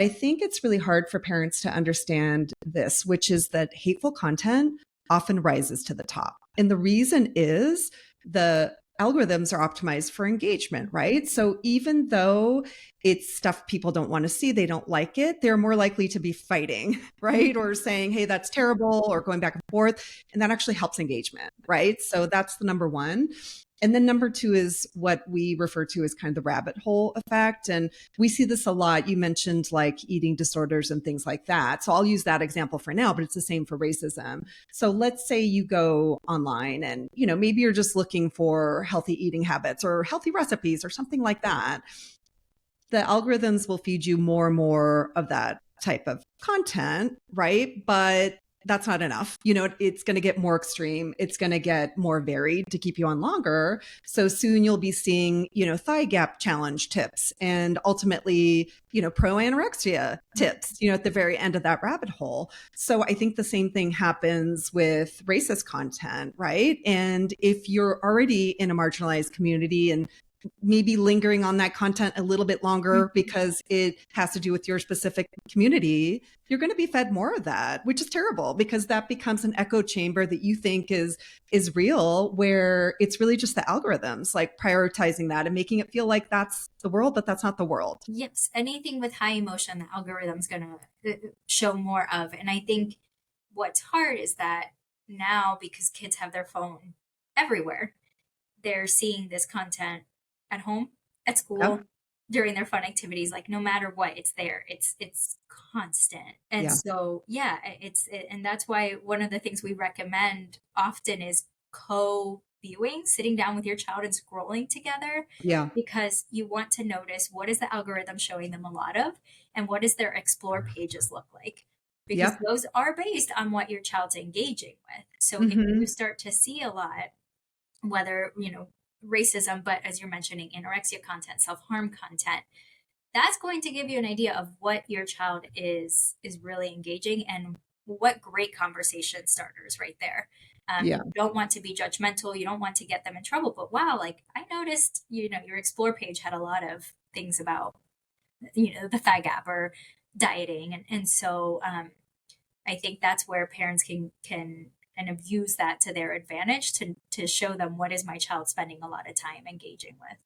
I think it's really hard for parents to understand this, which is that hateful content often rises to the top. And the reason is the algorithms are optimized for engagement, right? So even though it's stuff people don't want to see, they don't like it, they're more likely to be fighting, right? Or saying, hey, that's terrible, or going back and forth. And that actually helps engagement, right? So that's the number one. And then number two is what we refer to as kind of the rabbit hole effect. And we see this a lot. You mentioned like eating disorders and things like that. So I'll use that example for now, but it's the same for racism. So let's say you go online and, maybe you're just looking for healthy eating habits or healthy recipes or something like that. The algorithms will feed you more and more of that type of content, right? But that's not enough. It's going to get more extreme. It's going to get more varied to keep you on longer. So soon you'll be seeing, thigh gap challenge tips and ultimately, pro anorexia tips, at the very end of that rabbit hole. So I think the same thing happens with racist content, right? And if you're already in a marginalized community and maybe lingering on that content a little bit longer because it has to do with your specific community, you're going to be fed more of that, which is terrible because that becomes an echo chamber that you think is real, where it's really just the algorithms like prioritizing that and making it feel like that's the world, but that's not the world. Yes, anything with high emotion, the algorithm's going to show more of. And I think what's hard is that now, because kids have their phone everywhere, they're seeing this content at home, at school, Yeah. during their fun activities. Like no matter what, it's there. It's constant. And Yeah. so yeah, and that's why one of the things we recommend often is co-viewing, sitting down with your child and scrolling together, Yeah. because you want to notice what is the algorithm showing them a lot of, and what does their explore pages look like, because Yep. those are based on what your child's engaging with. So if you Mm-hmm. start to see a lot, whether, racism, but as you're mentioning, anorexia content, self-harm content, that's going to give you an idea of what your child is really engaging, and what great conversation starters right there. Yeah. You don't want to be judgmental, you don't want to get them in trouble, but wow, like I noticed, your explore page had a lot of things about, the thigh gap or dieting, and so I think that's where parents can kind of use that to their advantage to show them what is my child spending a lot of time engaging with.